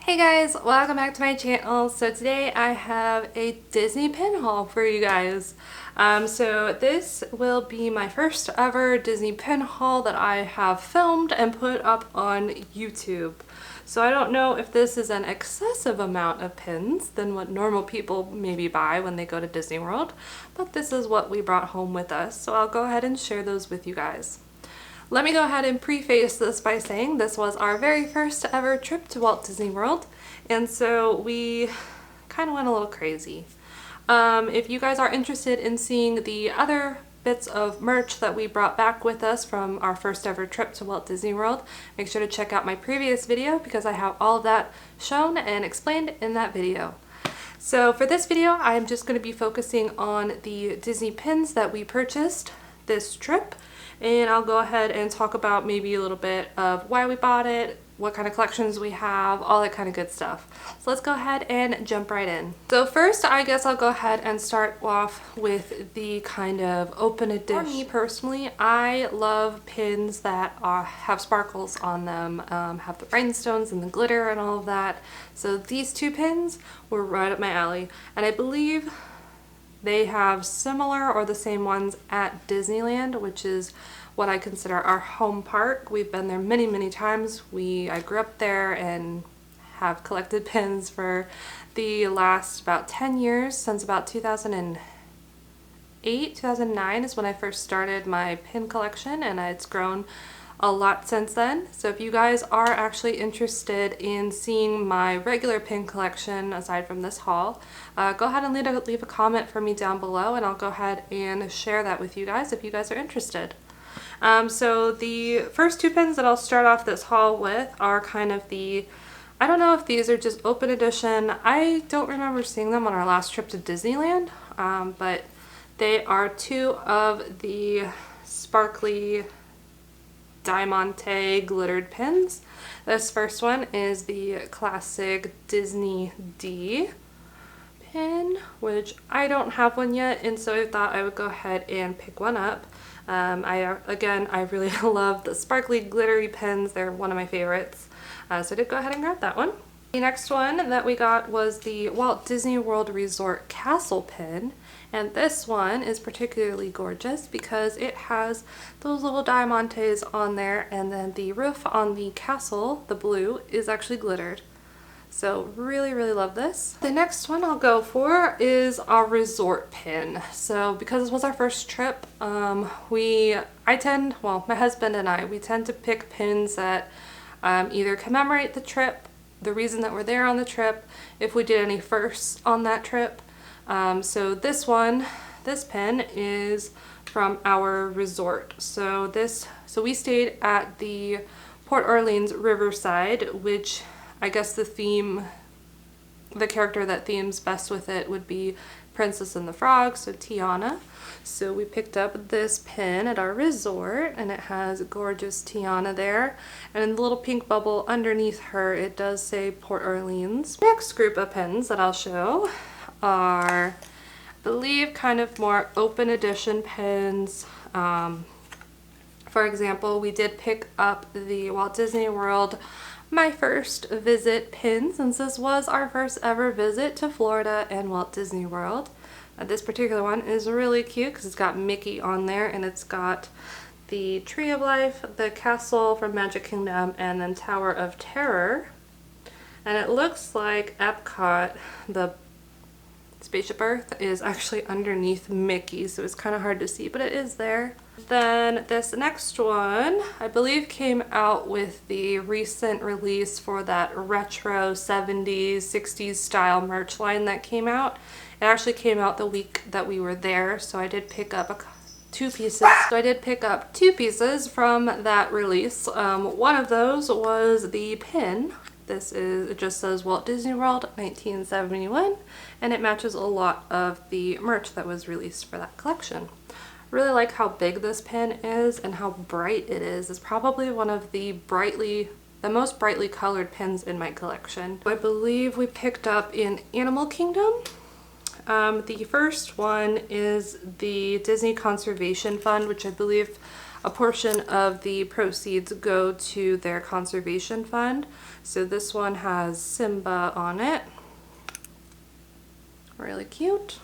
Hey guys, welcome back to my channel. So today I have a Disney pin haul for you guys. So this will be my first ever Disney pin haul that I have filmed and put up on YouTube. So I don't know if this is an excessive amount of pins than what normal people maybe buy when they go to Disney World, but this is what we brought home with us. So I'll go ahead and share those with you guys. Let me go ahead and preface this by saying this was our very first ever trip to Walt Disney World, and so we kind of went a little crazy. If you guys are interested in seeing the other bits of merch that we brought back with us from our first ever trip to Walt Disney World, make sure to check out my previous video because I have all of that shown and explained in that video. So for this video, I'm just going to be focusing on the Disney pins that we purchased this trip. And I'll go ahead and talk about maybe a little bit of why we bought it, what kind of collections we have, all that kind of good stuff. So let's go ahead and jump right in. So first, I guess I'll go ahead and start off with the kind of open edition. For me personally, I love pins that have sparkles on them, have the rhinestones and the glitter and all of that. So these two pins were right up my alley. And I believe they have similar or the same ones at Disneyland, which is what I consider our home park. We've been there many, many times. I grew up there and have collected pins for the last about 10 years, since about 2008, 2009 is when I first started my pin collection, and it's grown a lot since then. So if you guys are actually interested in seeing my regular pin collection aside from this haul, go ahead and leave a comment for me down below, and I'll go ahead and share that with you guys if you guys are interested. So the first two pins that I'll start off this haul with are kind of I don't know if these are just open edition. I don't remember seeing them on our last trip to Disneyland, but they are two of the sparkly Diamante glittered pins. This first one is the classic Disney D pin, which I don't have one yet, and so I thought I would go ahead and pick one up. I really love the sparkly glittery pins. They're one of my favorites. So I did go ahead and grab that one. The next one that we got was the Walt Disney World Resort Castle pin. And this one is particularly gorgeous because it has those little diamantes on there, and then the roof on the castle, the blue, is actually glittered. So really, really love this. The next one I'll go for is our resort pin. So because this was our first trip, my husband and I, we tend to pick pins that either commemorate the trip, the reason that we're there on the trip, if we did any firsts on that trip. So this pin is from our resort. So we stayed at the Port Orleans Riverside, which I guess the character that themes best with it would be Princess and the Frog, so Tiana. So we picked up this pin at our resort, and it has gorgeous Tiana there. And in the little pink bubble underneath her, it does say Port Orleans. Next group of pins that I'll show are, I believe, kind of more open edition pins. For example, we did pick up the Walt Disney World My First Visit pin, since this was our first ever visit to Florida and Walt Disney World. This particular one is really cute because it's got Mickey on there, and it's got the Tree of Life, the castle from Magic Kingdom, and then Tower of Terror. And it looks like Epcot, the Spaceship Earth, is actually underneath Mickey, so it's kind of hard to see, but it is there. Then this next one, I believe, came out with the recent release for that retro 70s, 60s style merch line that came out. It actually came out the week that we were there, so I did pick up two pieces. So I did pick up two pieces from that release. One of those was the pin. It just says Walt Disney World 1971, and it matches a lot of the merch that was released for that collection. Really like how big this pin is and how bright it is. It's probably one of the most brightly colored pins in my collection. I believe we picked up in Animal Kingdom. The first one is the Disney Conservation Fund, which I believe a portion of the proceeds go to their conservation fund. So this one has Simba on it. Really cute.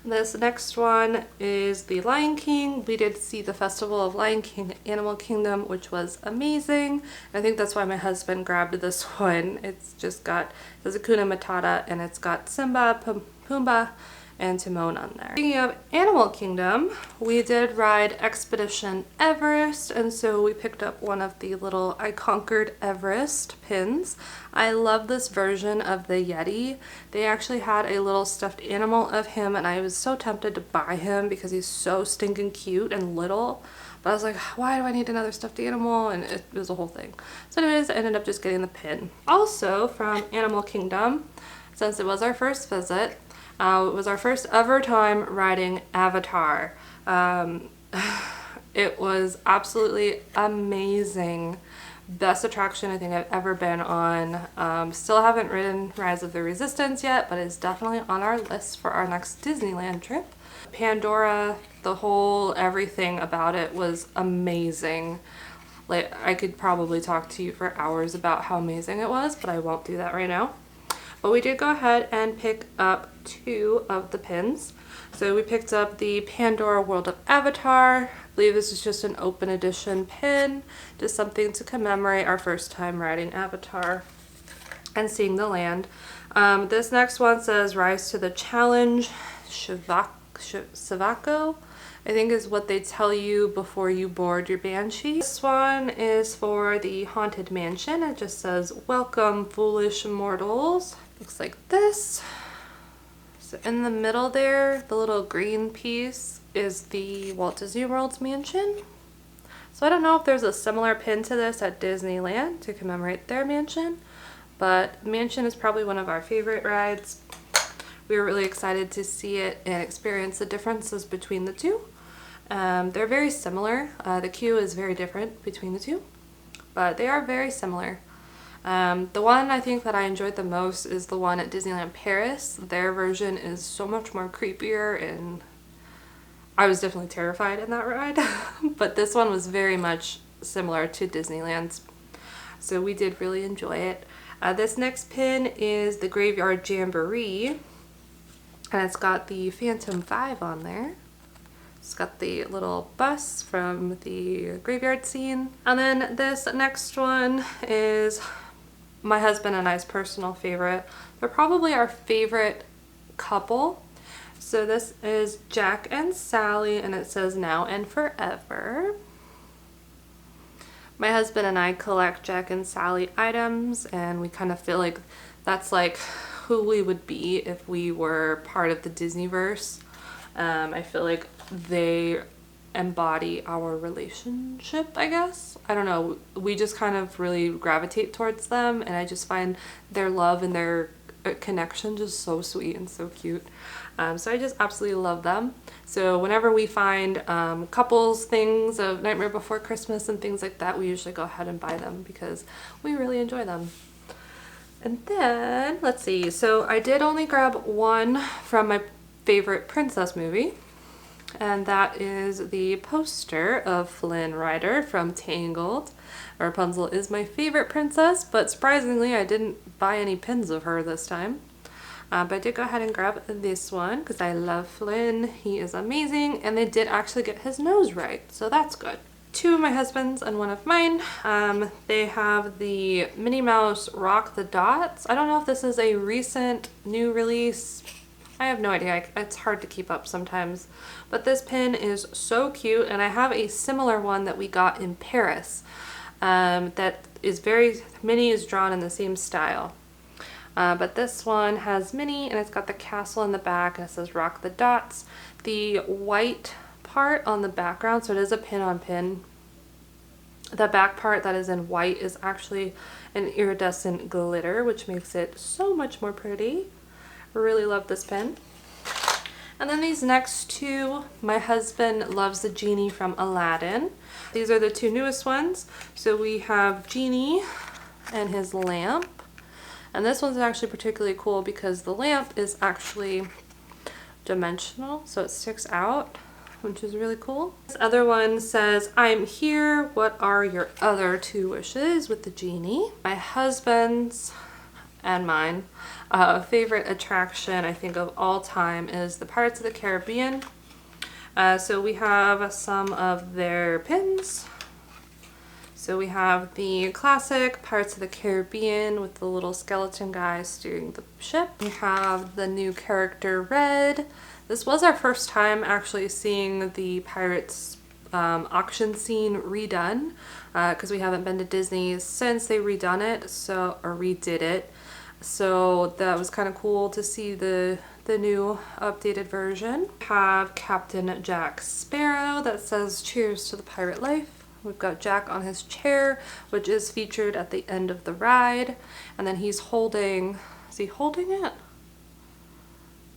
This next one is the Lion King. We did see the Festival of Lion King at Animal Kingdom, which was amazing. I think that's why my husband grabbed this one. It's just got, it says Hakuna Matata, and it's got Simba, Pumbaa, and Timon on there. Speaking of Animal Kingdom, we did ride Expedition Everest, and so we picked up one of the little I Conquered Everest pins. I love this version of the Yeti. They actually had a little stuffed animal of him, and I was so tempted to buy him because he's so stinking cute and little. But I was like, why do I need another stuffed animal? And it was a whole thing. So anyways, I ended up just getting the pin. Also from Animal Kingdom, since it was our first visit, it was our first ever time riding Avatar. It was absolutely amazing. Best attraction I think I've ever been on. Still haven't ridden Rise of the Resistance yet, but it's definitely on our list for our next Disneyland trip. Pandora, the whole everything about it was amazing. Like, I could probably talk to you for hours about how amazing it was, but I won't do that right now. But we did go ahead and pick up 2 of the pins. So we picked up the Pandora World of Avatar. I believe this is just an open edition pin, just something to commemorate our first time riding Avatar and seeing the land. This next one says Rise to the Challenge, Savako, I think is what they tell you before you board your Banshee. This one is for the Haunted Mansion. It just says, welcome foolish mortals. Looks like this. So in the middle there, the little green piece is the Walt Disney World's mansion. So I don't know if there's a similar pin to this at Disneyland to commemorate their mansion, but mansion is probably one of our favorite rides. We were really excited to see it and experience the differences between the two. They're very similar. The queue is very different between the two, but they are very similar. The one I think that I enjoyed the most is the one at Disneyland Paris. Their version is so much more creepier, and I was definitely terrified in that ride. But this one was very much similar to Disneyland's, so we did really enjoy it. This next pin is the Graveyard Jamboree, and it's got the Phantom 5 on there. It's got the little bus from the graveyard scene. And then this next one is my husband and I's personal favorite. They're probably our favorite couple. So this is Jack and Sally, and it says now and forever. My husband and I collect Jack and Sally items, and we kind of feel like that's like who we would be if we were part of the Disneyverse. I feel like they embody our relationship, I guess. I don't know. We just kind of really gravitate towards them, and I just find their love and their connection just so sweet and so cute. So I just absolutely love them. So whenever we find couples things of Nightmare Before Christmas and things like that, we usually go ahead and buy them because we really enjoy them. And then, let's see. So I did only grab one from my favorite princess movie, and that is the poster of Flynn Rider from Tangled. Rapunzel is my favorite princess, but surprisingly I didn't buy any pins of her this time. But I did go ahead and grab this one because I love Flynn. He is amazing, and they did actually get his nose right, so that's good. 2 of my husband's and 1 of mine. They have the Minnie Mouse Rock the Dots. I don't know if this is a recent new release. I have no idea. It's hard to keep up sometimes. But this pin is so cute, and I have a similar one that we got in Paris that is Minnie is drawn in the same style. But this one has Minnie, and it's got the castle in the back, and it says Rock the Dots. The white part on the background, so it is a pin on pin. The back part that is in white is actually an iridescent glitter, which makes it so much more pretty. Really love this pin. And then these next 2, my husband loves the genie from Aladdin. These are the 2 newest ones. So we have Genie and his lamp. And this one's actually particularly cool because the lamp is actually dimensional, so it sticks out. which is really cool. This other one says, I'm here, what are your other 2 wishes, with the genie. My husband's and mine favorite attraction, I think, of all time is the Pirates of the Caribbean. So we have some of their pins. So we have the classic Pirates of the Caribbean with the little skeleton guy steering the ship. We have the new character Red. This was our first time actually seeing the Pirates auction scene redone, because we haven't been to Disney since they redone it, or redid it. So that was kind of cool to see the new updated version. We have Captain Jack Sparrow that says cheers to the pirate life. We've got Jack on his chair, which is featured at the end of the ride. And then he's holding, is he holding it?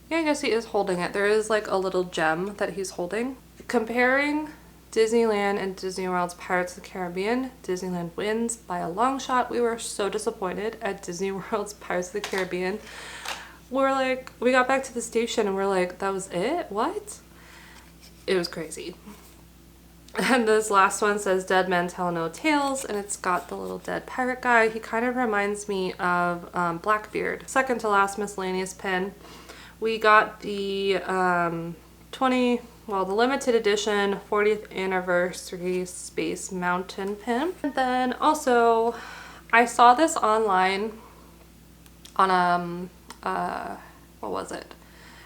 Yeah, I guess he is holding it. There is like a little gem that he's holding. Comparing Disneyland and Disney World's Pirates of the Caribbean, Disneyland wins by a long shot. We were so disappointed at Disney World's Pirates of the Caribbean. We got back to the station and we're like, that was it? What? It was crazy. And this last one says Dead Men Tell No Tales, and it's got the little dead pirate guy. He kind of reminds me of Blackbeard. Second to last miscellaneous pin. We got the the limited edition 40th anniversary Space Mountain pin. And then also, I saw this online on what was it?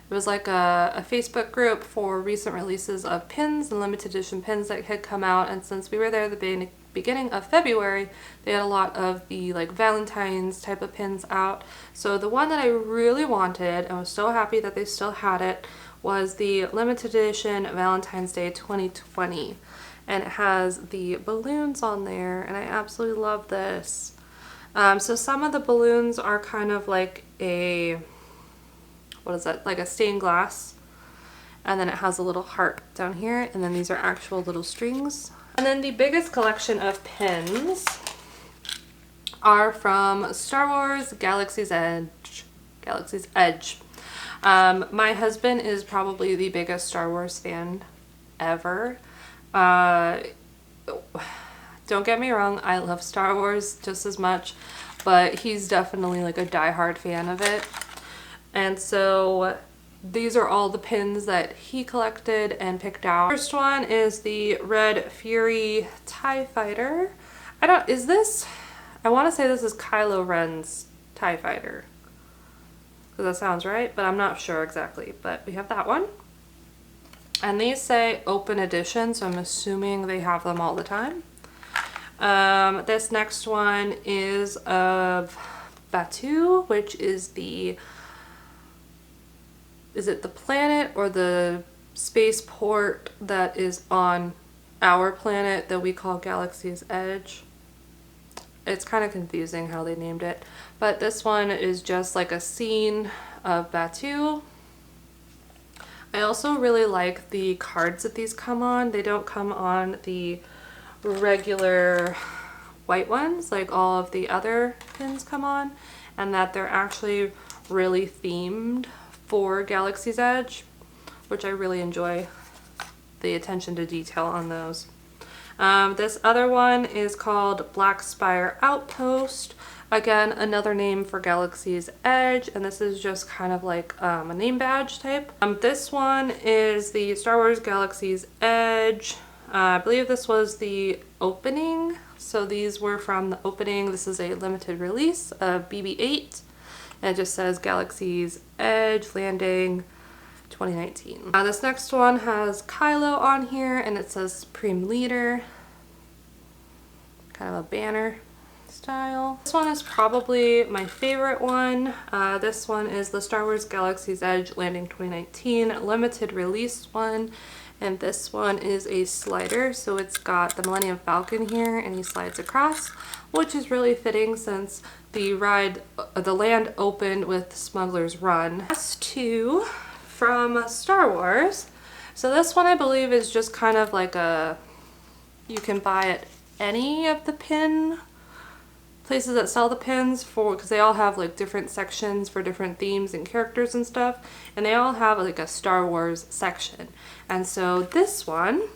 It was like a Facebook group for recent releases of pins and limited edition pins that had come out, and since we were there at the beginning of February, they had a lot of the like Valentine's type of pins out. So the one that I really wanted and was so happy that they still had it was the limited edition Valentine's Day 2020, and it has the balloons on there, and I absolutely love this. So some of the balloons are kind of like what is that, like a stained glass, and then it has a little heart down here, and then these are actual little strings. And then the biggest collection of pins are from Star Wars Galaxy's Edge. My husband is probably the biggest Star Wars fan ever. Don't get me wrong, I love Star Wars just as much, but he's definitely like a diehard fan of it. And so these are all the pins that he collected and picked out. First one is the Red Fury TIE Fighter. I want to say this is Kylo Ren's TIE Fighter, because that sounds right, but I'm not sure exactly. But we have that one. And these say open edition, so I'm assuming they have them all the time. This next one is of Batuu, which is is it the planet or the spaceport that is on our planet that we call Galaxy's Edge? It's kind of confusing how they named it, but this one is just like a scene of Batuu. I also really like the cards that these come on. They don't come on the regular white ones like all of the other pins come on, and that they're actually really themed for Galaxy's Edge, which I really enjoy the attention to detail on those. This other one is called Black Spire Outpost. Again, another name for Galaxy's Edge, and this is just kind of like a name badge type. This one is the Star Wars Galaxy's Edge. I believe this was the opening, so these were from the opening. This is a limited release of BB-8. And it just says Galaxy's Edge Landing 2019. This next one has Kylo on here, and it says Supreme Leader. Kind of a banner style. This one is probably my favorite one. This one is the Star Wars Galaxy's Edge Landing 2019 limited release one. And this one is a slider, so it's got the Millennium Falcon here, and he slides across, which is really fitting since the land opened with Smuggler's Run. Last two from Star Wars. So this one I believe is just kind of like you can buy at any of the pin places that sell the pins for, because they all have like different sections for different themes and characters and stuff, and they all have like a Star Wars section. And so this one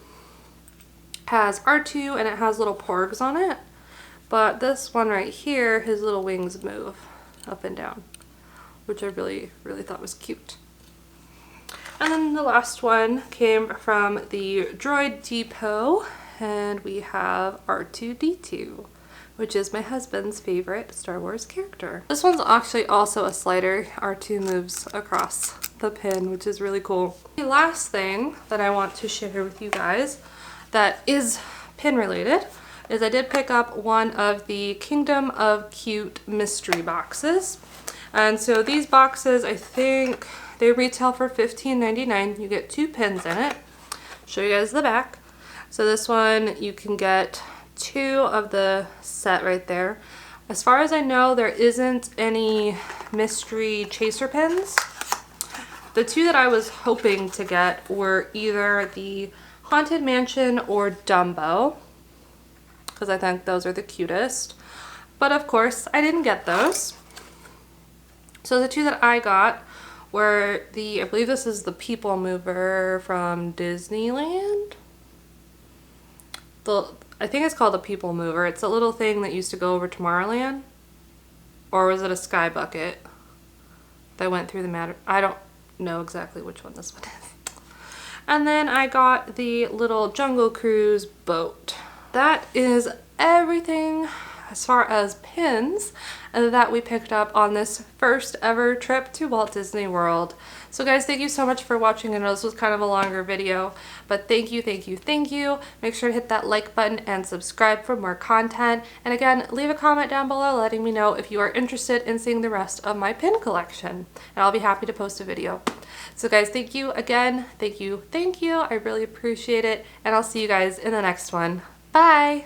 has R2 and it has little porgs on it, but this one right here, his little wings move up and down, which I really thought was cute. And then the last one came from the Droid Depot, and we have R2-D2, which is my husband's favorite Star Wars character. This one's actually also a slider. R2 moves across the pin, which is really cool. The last thing that I want to share with you guys that is pin related is I did pick up one of the Kingdom of Cute mystery boxes. And so these boxes, I think they retail for $15.99. You get 2 pins in it. Show you guys the back. So this one, you can get 2 of the set right there. As far as I know, there isn't any mystery chaser pins. The 2 that I was hoping to get were either the Haunted Mansion or Dumbo, because I think those are the cutest. But of course, I didn't get those. So the 2 that I got were I believe this is the People Mover from Disneyland. I think it's called the People Mover. It's a little thing that used to go over Tomorrowland. Or was it a Sky Bucket that went through the matter? I don't know exactly which one this one is. And then I got the little Jungle Cruise boat. That is everything as far as pins that we picked up on this first ever trip to Walt Disney World. So guys, thank you so much for watching. I know this was kind of a longer video, but thank you, thank you, thank you. Make sure to hit that like button and subscribe for more content. And again, leave a comment down below letting me know if you are interested in seeing the rest of my pin collection, and I'll be happy to post a video. So guys, thank you again. Thank you, thank you. I really appreciate it, and I'll see you guys in the next one. Bye!